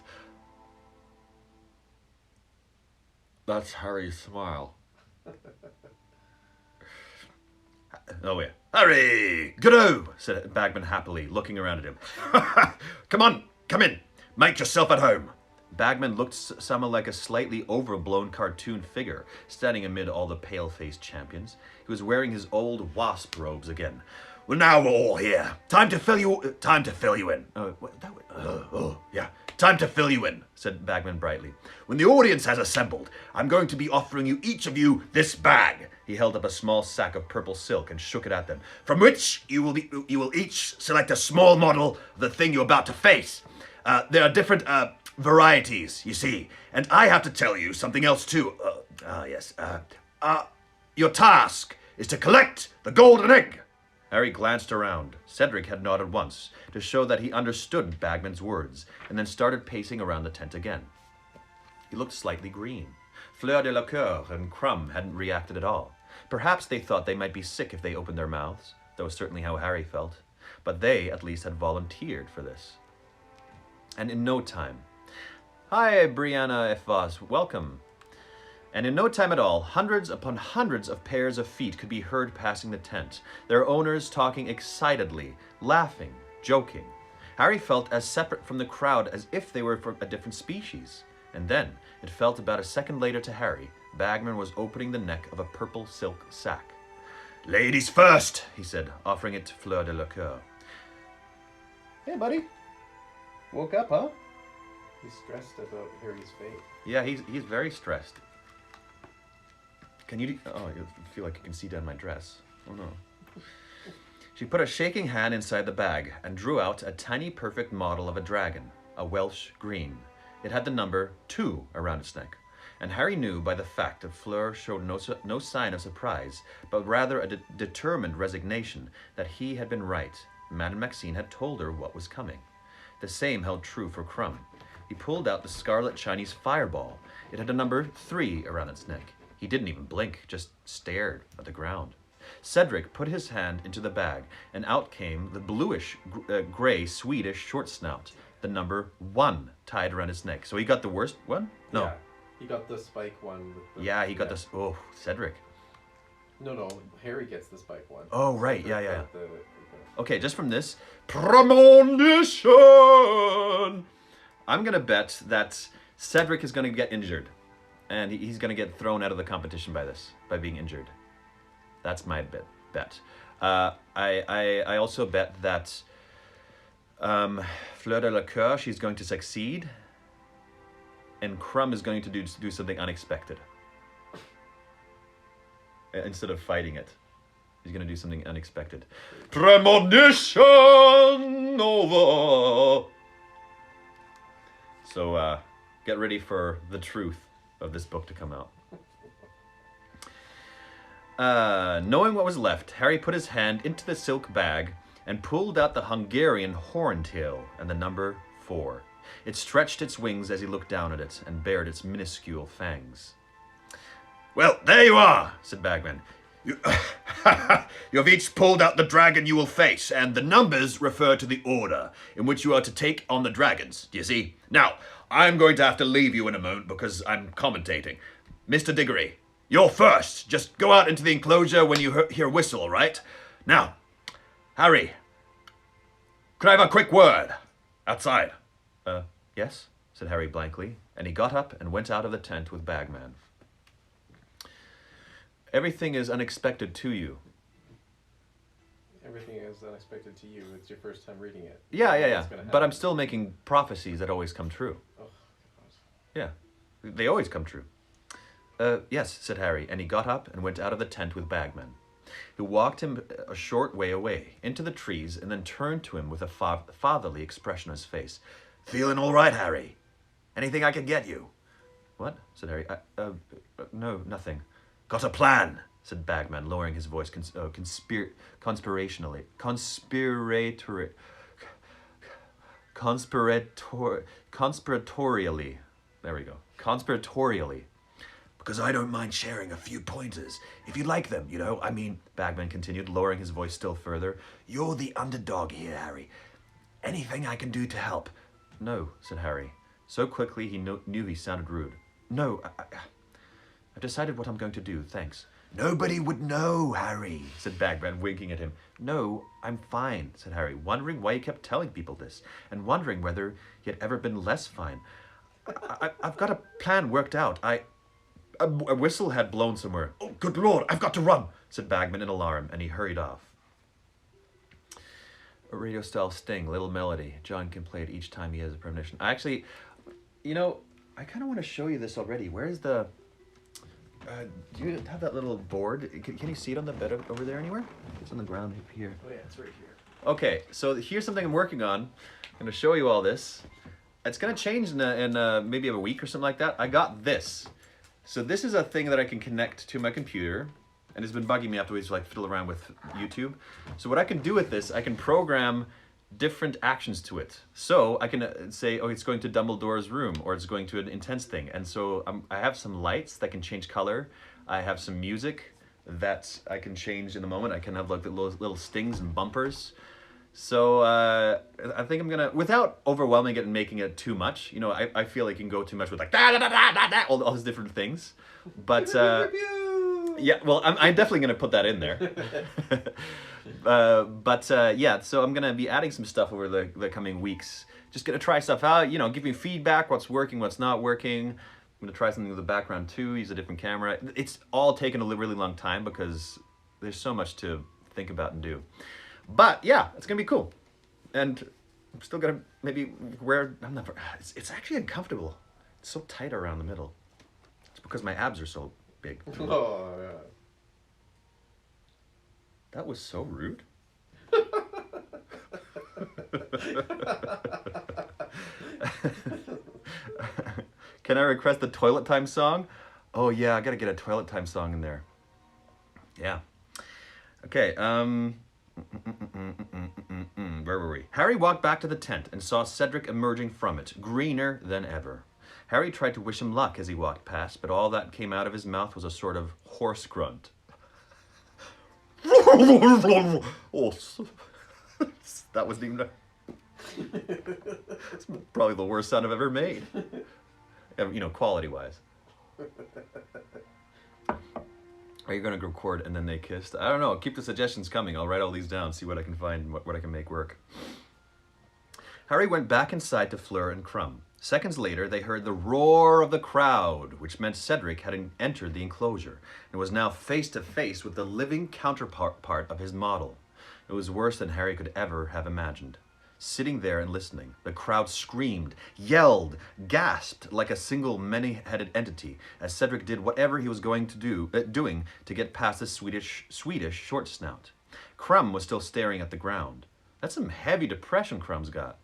That's Harry's smile. Oh, yeah. Harry! Good-o, said Bagman happily, looking around at him. Come on, come in. Make yourself at home. Bagman looked somewhat like a slightly overblown cartoon figure, standing amid all the pale-faced champions. He was wearing his old wasp robes again. Well, now we're all here. Time to fill you in. Yeah. Time to fill you in, said Bagman brightly. When the audience has assembled, I'm going to be offering each of you this bag. He held up a small sack of purple silk and shook it at them. From which you will each select a small model of the thing you're about to face. There are different varieties, you see. And I have to tell you something else too. Your task is to collect the golden egg. Harry glanced around. Cedric had nodded once, to show that he understood Bagman's words, and then started pacing around the tent again. He looked slightly green. Fleur de la Cour and Crumb hadn't reacted at all. Perhaps they thought they might be sick if they opened their mouths. That was certainly how Harry felt. But they, at least, had volunteered for this. And in no time... Hi, Brianna F. Voss. Welcome. And in no time at all, hundreds upon hundreds of pairs of feet could be heard passing the tent, their owners talking excitedly, laughing, joking. Harry felt as separate from the crowd as if they were from a different species. And then, it felt about a second later to Harry, Bagman was opening the neck of a purple silk sack. Ladies first, he said, offering it to Fleur de la Cour. Hey, buddy. Woke up, huh? He's stressed about Harry's fate. Yeah, he's very stressed. Can you... Oh, I feel like you can see down my dress. Oh, no. She put a shaking hand inside the bag and drew out a tiny perfect model of a dragon, a Welsh green. It had the number 2 around its neck, and Harry knew by the fact that Fleur showed no sign of surprise, but rather a determined resignation that he had been right. Madame Maxime had told her what was coming. The same held true for Crumb. He pulled out the scarlet Chinese fireball. It had a number 3 around its neck. He didn't even blink, just stared at the ground. Cedric put his hand into the bag, and out came the bluish gray Swedish short snout, the number 1 tied around his neck. So he got the worst one? No. Yeah, he got the spike one. With the, Yeah, he got this. Oh, Cedric. No, Harry gets the spike one. Oh, right. Cedric Yeah. got the- Okay, just from this premonition, I'm gonna bet that Cedric is gonna get injured, and he's gonna get thrown out of the competition by being injured. That's my bet. I also bet that Fleur de la Coeur, she's going to succeed, and Crumb is going to do something unexpected. Instead of fighting it, he's going to do something unexpected. Premonition over. So get ready for the truth of this book to come out. Knowing what was left, Harry put his hand into the silk bag and pulled out the Hungarian horntail and the number 4. It stretched its wings as he looked down at it and bared its minuscule fangs. Well, there you are, said Bagman. You've each pulled out the dragon you will face, and the numbers refer to the order in which you are to take on the dragons, do you see? Now, I'm going to have to leave you in a moment because I'm commentating. Mr. Diggory, you're first. Just go out into the enclosure when you hear a whistle, all right? Now, Harry, could I have a quick word outside? Yes, said Harry blankly, and he got up and went out of the tent with Bagman. Everything is unexpected to you. Everything is unexpected to you. It's your first time reading it. Yeah. What's gonna But I'm happen. still making prophecies that always come true. Oh, Yeah, they always come true. Yes, said Harry, and he got up and went out of the tent with Bagman, who walked him a short way away, into the trees, and then turned to him with a fatherly expression on his face. Feeling all right, Harry? Anything I can get you? What? Said Harry. No, nothing. Got a plan? Said Bagman, lowering his voice conspiratorially. There we go. Conspiratorially. Because I don't mind sharing a few pointers. If you like them, you know, I mean, Bagman continued, lowering his voice still further. you're the underdog here, Harry. Anything I can do to help? No, said Harry. So quickly he knew he sounded rude. No, I've decided what I'm going to do, thanks. Nobody would know, Harry. Said Bagman, winking at him. No, I'm fine, said Harry, wondering why he kept telling people this, and wondering whether he had ever been less fine. I've got a plan worked out. A whistle had blown somewhere. Oh, good Lord, I've got to run, Said Bagman in alarm, and he hurried off. A radio-style sting, little melody. John can play it each time he has a premonition. Actually, you know, I kind of want to show you this already. Where's the... do you have that little board? Can you see it on the bed over there anywhere? It's on the ground up here. Oh yeah, it's right here. Okay, so here's something I'm working on. I'm going to show you all this. It's going to change in maybe a week or something like that. I got this. So this is a thing that I can connect to my computer, and it's been bugging me afterwards to like fiddle around with YouTube. So what I can do with this, I can program different actions to it. So I can say, oh, it's going to Dumbledore's room, or it's going to an intense thing. And so I have some lights that can change color. I have some music that I can change in the moment. I can have like the little stings and bumpers. So I think I'm gonna, without overwhelming it and making it too much, you know, I feel like you can go too much with like da, da, da, da, da, da, all these different things. But yeah, well, I'm definitely gonna put that in there. Yeah, so I'm gonna be adding some stuff over the coming weeks. Just gonna try stuff out, you know, give me feedback, what's working, what's not working. I'm gonna try something with the background too, use a different camera. It's all taken a really long time because there's so much to think about and do. But yeah, it's gonna be cool, and I'm still gonna maybe wear. It's actually uncomfortable. It's so tight around the middle. It's because my abs are so big. Oh yeah. That was so rude. Can I request the toilet time song? Oh yeah, I gotta get a toilet time song in there. Yeah. Okay. Where were we? Harry walked back to the tent and saw Cedric emerging from it, greener than ever. Harry tried to wish him luck as he walked past, but all that came out of his mouth was a sort of hoarse grunt. Oh, that wasn't even... It's probably the worst sound I've ever made. You know, quality-wise. Are you going to record and then they kissed? I don't know. Keep the suggestions coming. I'll write all these down, see what I can find, what I can make work. Harry went back inside to Fleur and Crumb. Seconds later, they heard the roar of the crowd, which meant Cedric had entered the enclosure and was now face to face with the living counterpart of his model. It was worse than Harry could ever have imagined. Sitting there and listening, the crowd screamed, yelled, gasped like a single many-headed entity as Cedric did whatever he was doing to get past the Swedish short snout. Crumb was still staring at the ground. That's some heavy depression Crumb's got.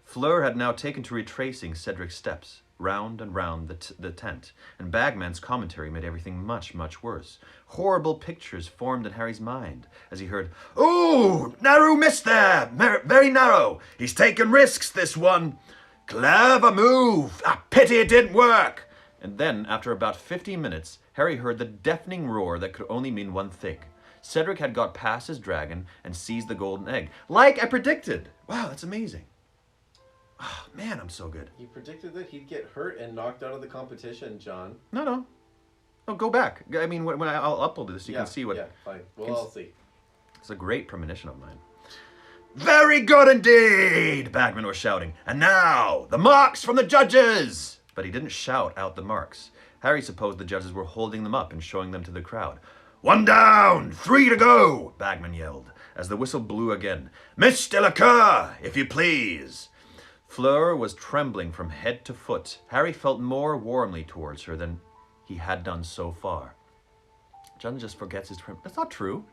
Fleur had now taken to retracing Cedric's steps, round and round the tent, and Bagman's commentary made everything much, much worse. Horrible pictures formed in Harry's mind as he heard, "Oh, narrow miss there, very narrow. He's taken risks, this one. Clever move. A pity it didn't work." And then, after about 15 minutes, Harry heard the deafening roar that could only mean one thing. Cedric had got past his dragon and seized the golden egg, like I predicted. Wow, that's amazing. Oh, man, I'm so good. You predicted that he'd get hurt and knocked out of the competition, John. No. Oh, go back. I mean, when I'll upload this, you can see what... Yeah, fine. Well, I'll see. It's a great premonition of mine. "Very good indeed," Bagman was shouting. "And now, the marks from the judges." But he didn't shout out the marks. Harry supposed the judges were holding them up and showing them to the crowd. "One down, 3 to go," Bagman yelled, as the whistle blew again. "Miss Delacour, if you please." Fleur was trembling from head to foot. Harry felt more warmly towards her than he had done so far. John just forgets his trembling. That's not true.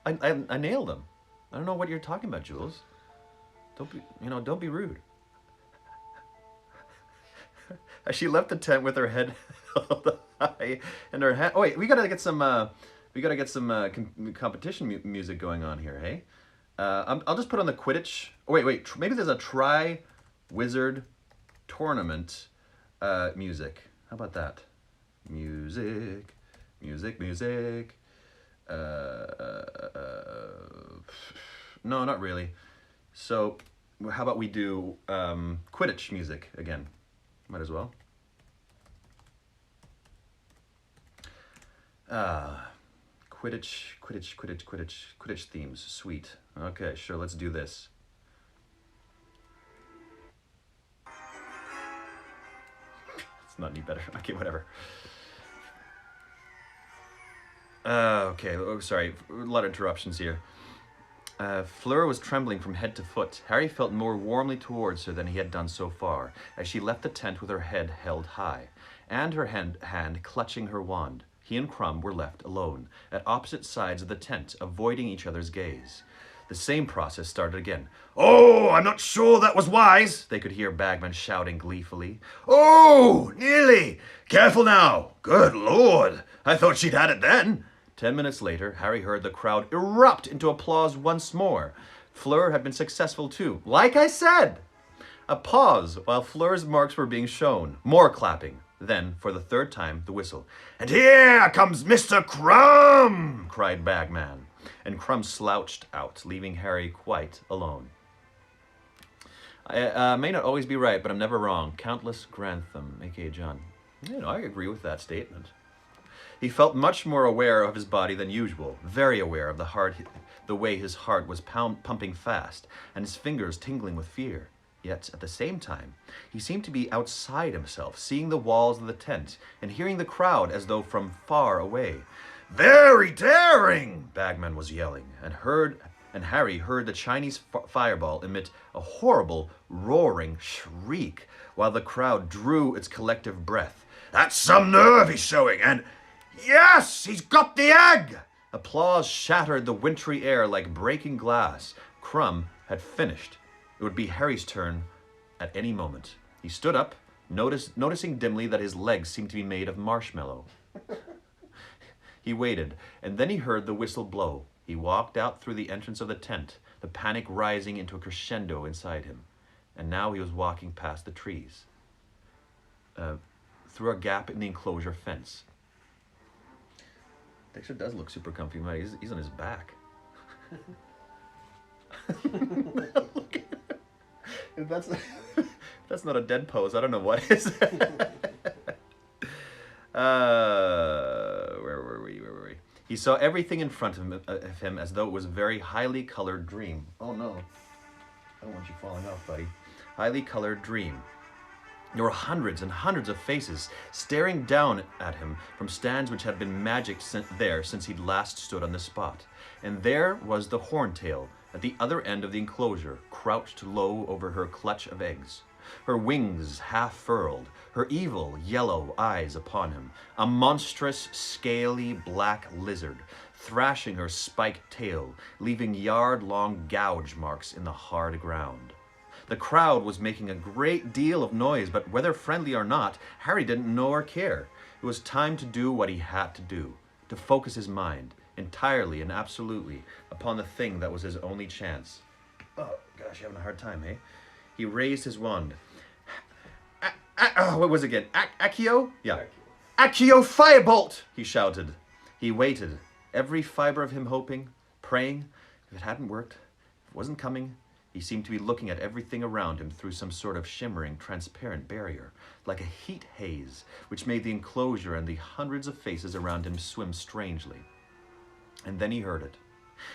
I nailed him. I don't know what you're talking about, Jules. Don't be rude. As she left the tent with her head held high and her hand. Oh wait, we gotta get some competition music going on here, hey? I'll just put on the Quidditch. Oh, wait. Maybe there's a Tri-Wizard tournament music. How about that? Music. No, not really. So, how about we do Quidditch music again? Might as well. Quidditch themes. Sweet. Okay, sure, let's do this. It's not any better. Okay, whatever. Okay, sorry, a lot of interruptions here. Fleur was trembling from head to foot. Harry felt more warmly towards her than he had done so far, as she left the tent with her head held high, and her hand clutching her wand. He and Crumb were left alone, at opposite sides of the tent, avoiding each other's gaze. The same process started again. "Oh, I'm not sure that was wise," They could hear Bagman shouting gleefully. "Oh, nearly. Careful now. Good Lord, I thought she'd had it then." 10 minutes later, Harry heard the crowd erupt into applause once more. Fleur had been successful too, like I said. A pause while Fleur's marks were being shown. More clapping. Then, for the third time, the whistle. "And here comes Mr. Crumb!" cried Bagman. And Crumb slouched out, leaving Harry quite alone. I may not always be right, but I'm never wrong. Countless Grantham, a.k.a. John. I agree with that statement. He felt much more aware of his body than usual, very aware of the way his heart was pumping fast, and his fingers tingling with fear. Yet, at the same time, he seemed to be outside himself, seeing the walls of the tent, and hearing the crowd as though from far away. "Very daring!" Bagman was yelling, and Harry heard the Chinese fireball emit a horrible, roaring shriek, while the crowd drew its collective breath. "That's some nerve he's showing, and... yes, he's got the egg!" Applause shattered the wintry air like breaking glass. Crumb had finished. It would be Harry's turn at any moment. He stood up, noticing dimly that his legs seemed to be made of marshmallow. He waited, and then he heard the whistle blow. He walked out through the entrance of the tent, the panic rising into a crescendo inside him. And now he was walking past the trees, through a gap in the enclosure fence. Dexter does look super comfy, man. He's on his back. If that's not a dead pose, I don't know what is. Where were we? He saw everything in front of him as though it was a very highly colored dream. Oh no. I don't want you falling off, buddy. Highly colored dream. There were hundreds and hundreds of faces staring down at him from stands which had been magicked there since he'd last stood on the spot. And there was the horntail at the other end of the enclosure, crouched low over her clutch of eggs, her wings half furled, her evil yellow eyes upon him, a monstrous, scaly black lizard, thrashing her spiked tail, leaving yard-long gouge marks in the hard ground. The crowd was making a great deal of noise, but whether friendly or not, Harry didn't know or care. It was time to do what he had to do, to focus his mind, entirely and absolutely, upon the thing that was his only chance. Oh, gosh, you're having a hard time, eh? He raised his wand. What was it again? Accio? Yeah. Accio Firebolt! He shouted. He waited, every fiber of him hoping, praying. If it hadn't worked, if it wasn't coming, he seemed to be looking at everything around him through some sort of shimmering, transparent barrier, like a heat haze, which made the enclosure and the hundreds of faces around him swim strangely. And then he heard it.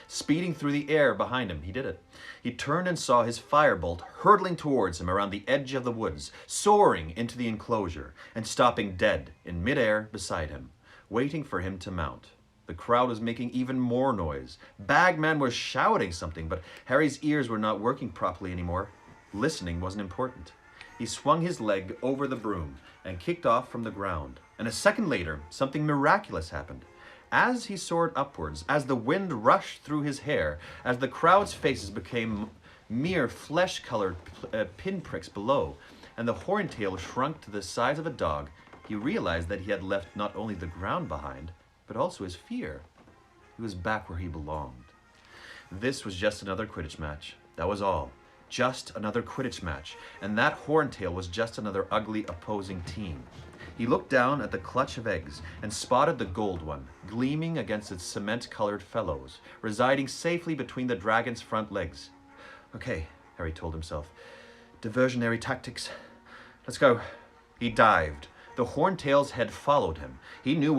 Speeding through the air behind him, he did it. He turned and saw his firebolt hurtling towards him around the edge of the woods, soaring into the enclosure, and stopping dead in midair beside him, waiting for him to mount. The crowd was making even more noise. Bagman was shouting something, but Harry's ears were not working properly anymore. Listening wasn't important. He swung his leg over the broom and kicked off from the ground. And a second later, something miraculous happened. As he soared upwards, as the wind rushed through his hair, as the crowd's faces became mere flesh-colored pinpricks below, and the horntail shrunk to the size of a dog, he realized that he had left not only the ground behind, but also his fear. He was back where he belonged. This was just another Quidditch match. That was all. Just another Quidditch match. And that horntail was just another ugly opposing team. He looked down at the clutch of eggs and spotted the gold one, gleaming against its cement-colored fellows, residing safely between the dragon's front legs. Okay, Harry told himself. Diversionary tactics. Let's go. He dived. The horntail's head followed him. He knew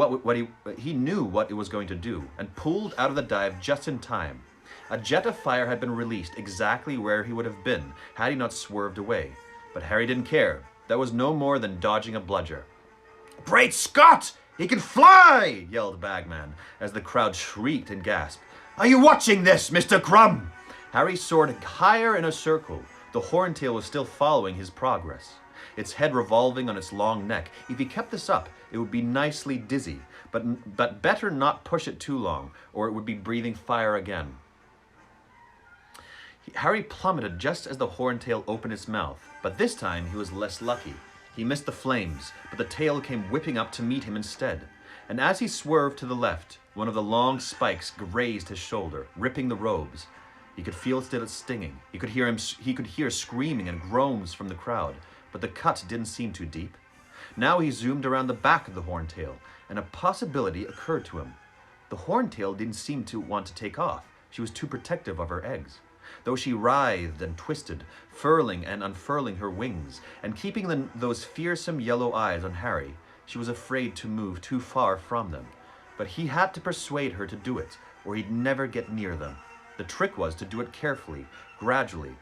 he knew what it was going to do, and pulled out of the dive just in time. A jet of fire had been released exactly where he would have been had he not swerved away. But Harry didn't care. That was no more than dodging a bludger. "Great Scott! He can fly!" yelled Bagman, as the crowd shrieked and gasped. "Are you watching this, Mr. Crumb?" Harry soared higher in a circle. The horntail was still following his progress, its head revolving on its long neck. If he kept this up, it would be nicely dizzy, but better not push it too long, or it would be breathing fire again. Harry plummeted just as the horntail opened its mouth, but this time he was less lucky. He missed the flames, but the tail came whipping up to meet him instead. And as he swerved to the left, one of the long spikes grazed his shoulder, ripping the robes. He could feel it stinging. He could hear screaming and groans from the crowd, but the cut didn't seem too deep. Now he zoomed around the back of the horntail, and a possibility occurred to him. The horntail didn't seem to want to take off. She was too protective of her eggs. Though she writhed and twisted, furling and unfurling her wings, and keeping those fearsome yellow eyes on Harry, she was afraid to move too far from them. But he had to persuade her to do it, or he'd never get near them. The trick was to do it carefully, gradually.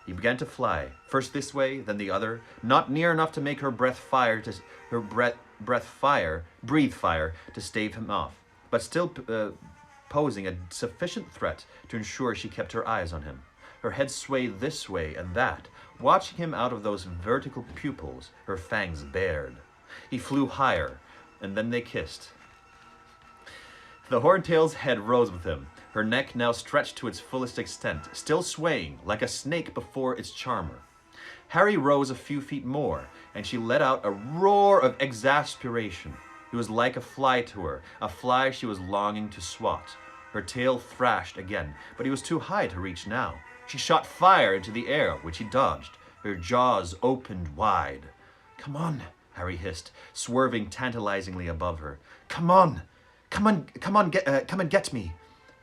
He began to fly, first this way, then the other, not near enough to make her breathe fire to stave him off, but still posing a sufficient threat to ensure she kept her eyes on him. Her head swayed this way and that, watching him out of those vertical pupils, her fangs bared. He flew higher, and then they kissed. The horntail's head rose with him, her neck now stretched to its fullest extent, still swaying like a snake before its charmer. Harry rose a few feet more, and she let out a roar of exasperation. He was like a fly to her, a fly she was longing to swat. Her tail thrashed again, but he was too high to reach now. She shot fire into the air, which he dodged. Her jaws opened wide. "Come on," Harry hissed, swerving tantalizingly above her. "Come on! Come and get me!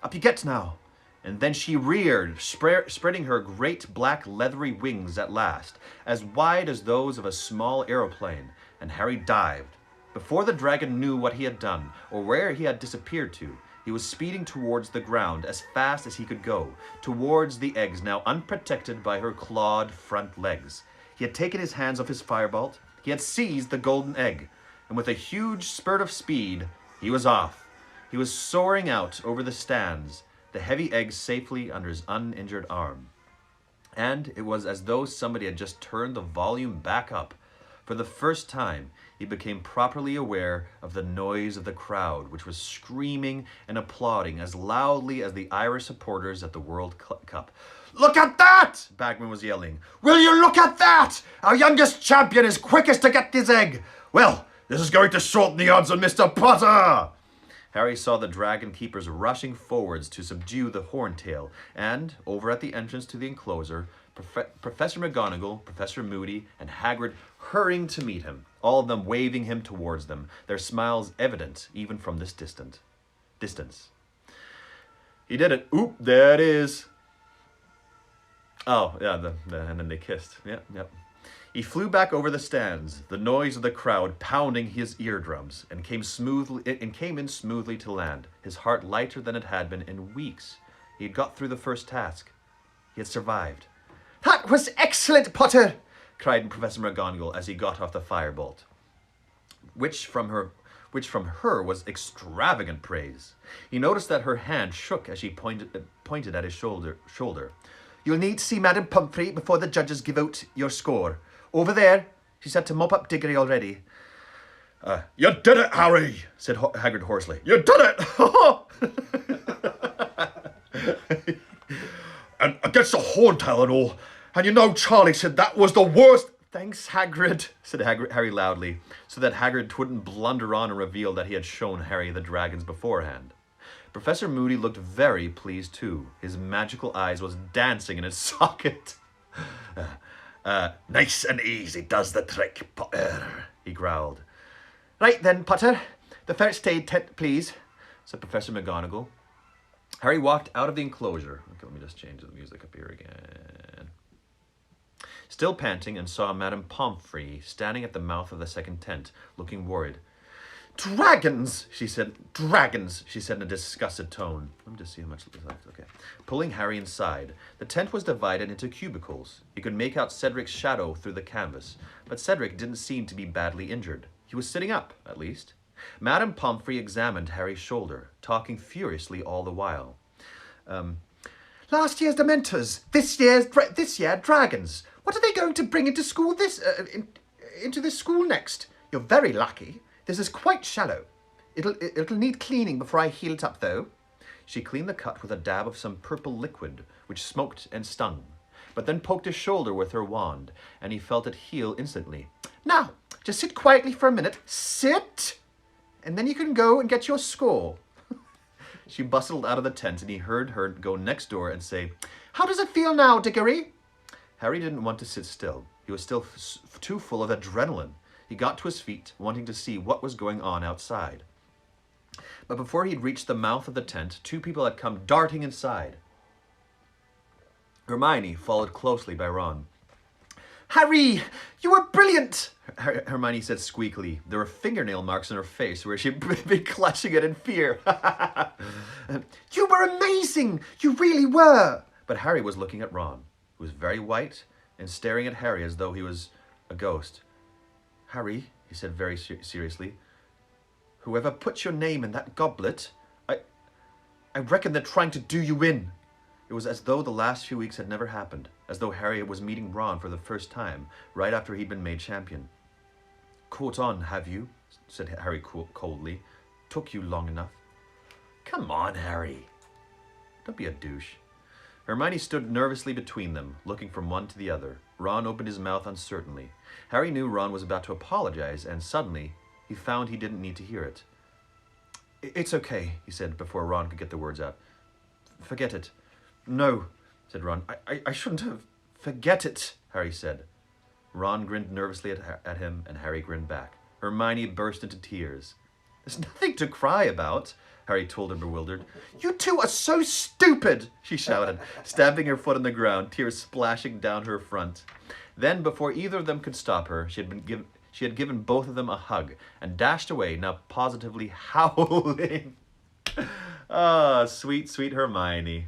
Up you get now!" And then she reared, spreading her great black leathery wings at last, as wide as those of a small aeroplane, and Harry dived. Before the dragon knew what he had done, or where he had disappeared to, he was speeding towards the ground as fast as he could go, towards the eggs now unprotected by her clawed front legs. He had taken his hands off his firebolt, he had seized the golden egg, and with a huge spurt of speed, he was off. He was soaring out over the stands, the heavy egg safely under his uninjured arm. And it was as though somebody had just turned the volume back up. For the first time, he became properly aware of the noise of the crowd, which was screaming and applauding as loudly as the Irish supporters at the World Cup. "Look at that!" Bagman was yelling. "Will you look at that? Our youngest champion is quickest to get this egg. Well, this is going to shorten the odds on Mr. Potter." Harry saw the dragon keepers rushing forwards to subdue the horntail, and, over at the entrance to the enclosure, Professor McGonagall, Professor Moody, and Hagrid hurrying to meet him, all of them waving him towards them, their smiles evident even from this distance. He did it. Oop, there it is. Oh, yeah, and then they kissed. Yep. He flew back over the stands, the noise of the crowd pounding his eardrums, and came in smoothly to land, his heart lighter than it had been in weeks. He had got through the first task. He had survived. "That was excellent, Potter!" cried Professor McGonagall as he got off the firebolt, which from her was extravagant praise. He noticed that her hand shook as she pointed at his shoulder. "You'll need to see Madame Pomfrey before the judges give out your score. Over there," she said to Mop Up Diggory already. "You did it, Harry," said Hagrid hoarsely. "You did it!" "And against the horntail and all. And you know Charlie said that was the worst—" "Thanks, Hagrid," said Harry loudly, so that Hagrid wouldn't blunder on and reveal that he had shown Harry the dragons beforehand. Professor Moody looked very pleased too. His magical eyes was dancing in its socket. "Nice and easy does the trick, Potter," he growled. "Right then, Potter, the first aid tent, please," said Professor McGonagall. Harry walked out of the enclosure. Okay, let me just change the music up here again. Still panting, and saw Madame Pomfrey standing at the mouth of the second tent, looking worried. "Dragons!" she said. "Dragons!" she said in a disgusted tone. Let me just see how much is left. Okay. Pulling Harry inside. The tent was divided into cubicles. He could make out Cedric's shadow through the canvas, but Cedric didn't seem to be badly injured. He was sitting up, at least. Madame Pomfrey examined Harry's shoulder, talking furiously all the while. "Last year's Dementors, this year dragons. What are they going to bring into school into this school next? You're very lucky. This is quite shallow. It'll need cleaning before I heal it up, though." She cleaned the cut with a dab of some purple liquid, which smoked and stung, but then poked his shoulder with her wand, and he felt it heal instantly. "Now, just sit quietly for a minute. Sit! And then you can go and get your score." She bustled out of the tent, and he heard her go next door and say, "How does it feel now, Diggory?" Harry didn't want to sit still. He was still too full of adrenaline. He got to his feet, wanting to see what was going on outside. But before he'd reached the mouth of the tent, two people had come darting inside. Hermione, followed closely by Ron. "Harry, you were brilliant!" Hermione said squeakily. There were fingernail marks on her face where she'd been clutching it in fear. "You were amazing! You really were!" But Harry was looking at Ron, who was very white and staring at Harry as though he was a ghost. "Harry," he said very seriously, "whoever put your name in that goblet, I reckon they're trying to do you in." It was as though the last few weeks had never happened, as though Harry was meeting Ron for the first time, right after he'd been made champion. "Caught on, have you?" said Harry coldly. "Took you long enough." Come on, Harry. Don't be a douche. Hermione stood nervously between them, looking from one to the other. Ron opened his mouth uncertainly. Harry knew Ron was about to apologize, and suddenly he found he didn't need to hear it. It's okay, he said before Ron could get the words out. Forget it. No, said Ron. I shouldn't have. Forget it, Harry said. Ron grinned nervously at him, and Harry grinned back. Hermione burst into tears. There's nothing to cry about, Harry told her, bewildered. You two are so stupid, she shouted, stamping her foot on the ground, tears splashing down her front. Then, before either of them could stop her, she had given both of them a hug and dashed away, now positively howling. Ah, sweet, sweet Hermione.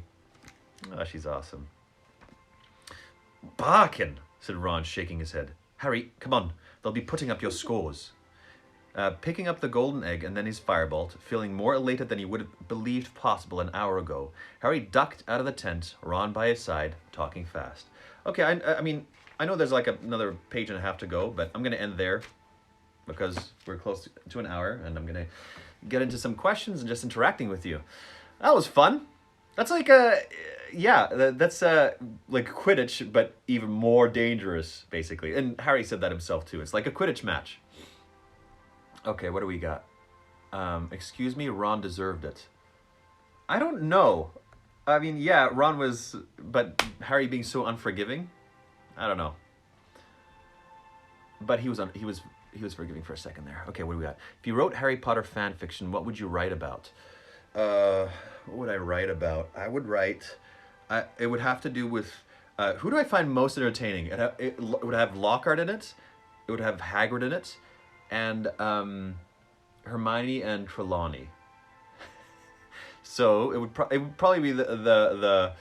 Oh, she's awesome. Barkin, said Ron, shaking his head. Harry, come on. They'll be putting up your scores. Picking up the golden egg and then his firebolt, feeling more elated than he would have believed possible an hour ago, Harry ducked out of the tent, Ron by his side, talking fast. Okay, I mean, I know there's like another page and a half to go, but I'm going to end there because we're close to an hour, and I'm going to get into some questions and just interacting with you. That was fun. That's like that's like Quidditch, but even more dangerous, basically. And Harry said that himself too. It's like a Quidditch match. Okay, what do we got? Excuse me, Ron deserved it. I don't know. I mean, yeah, Ron was, but Harry being so unforgiving, I don't know. But he was forgiving for a second there. Okay, what do we got? If you wrote Harry Potter fan fiction, what would you write about? What would I write about? I would write. It would have to do with who do I find most entertaining? It would have Lockhart in it. It would have Hagrid in it, and Hermione and Trelawney. So it would probably be the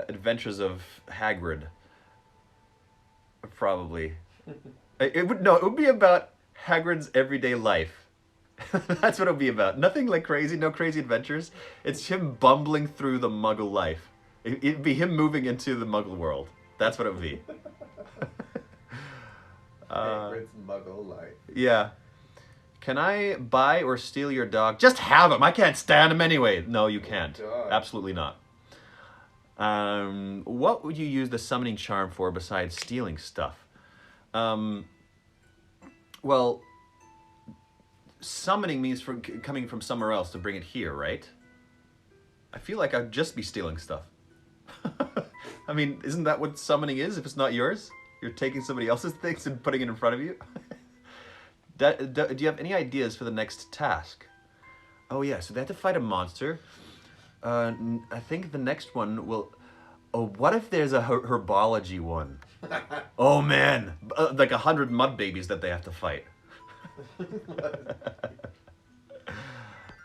adventures of Hagrid. Probably. It would be about Hagrid's everyday life. That's what it would be about. Nothing like crazy, no crazy adventures. It's him bumbling through the Muggle life. It'd be him moving into the Muggle world. That's what it would be. Hagrid's Muggle life. Yeah. Can I buy or steal your dog? Just have him. I can't stand him anyway. No, you can't. Absolutely not. What would you use the summoning charm for besides stealing stuff? Well, summoning means coming from somewhere else to bring it here, right? I feel like I'd just be stealing stuff. I mean, isn't that what summoning is if it's not yours? You're taking somebody else's things and putting it in front of you? Do you have any ideas for the next task? Oh yeah, so they have to fight a monster. I think the next one will... Oh, what if there's a herbology one? Oh man, like 100 mud babies that they have to fight.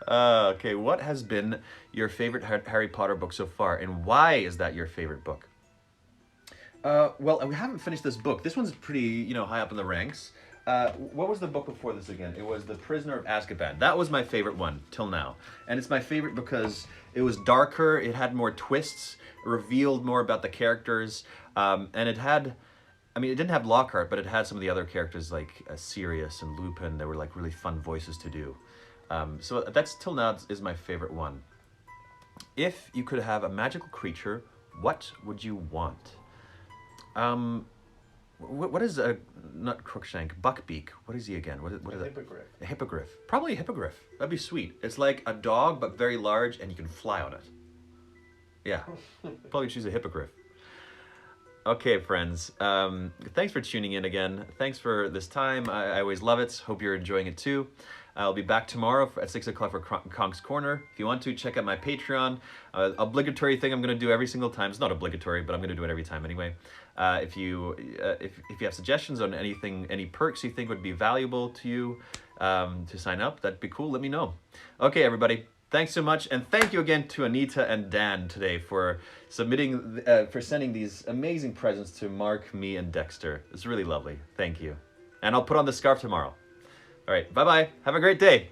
Okay, what has been your favorite Harry Potter book so far, and why is that your favorite book? Well, we haven't finished this book. This one's pretty, high up in the ranks. What was the book before this again? It was The Prisoner of Azkaban. That was my favorite one till now. And it's my favorite because it was darker, it had more twists, it revealed more about the characters, and it had, it didn't have Lockhart, but it had some of the other characters like Sirius and Lupin. They were like really fun voices to do. So that's till now is my favorite one. If you could have a magical creature, what would you want? What is not Crookshank, Buckbeak? What is he again? What is it? Hippogriff. A hippogriff. Probably a hippogriff. That'd be sweet. It's like a dog, but very large, and you can fly on it. Yeah, probably choose a hippogriff. Okay, friends. Thanks for tuning in again. Thanks for this time. I always love it. Hope you're enjoying it too. I'll be back tomorrow at 6 o'clock for Conk's Corner. If you want to, check out my Patreon. Obligatory thing I'm going to do every single time. It's not obligatory, but I'm going to do it every time anyway. If you have suggestions on anything, any perks you think would be valuable to you to sign up, that'd be cool. Let me know. Okay, everybody. Thanks so much, and thank you again to Anita and Dan today for sending these amazing presents to Mark, me, and Dexter. It's really lovely. Thank you. And I'll put on the scarf tomorrow. All right, bye-bye. Have a great day.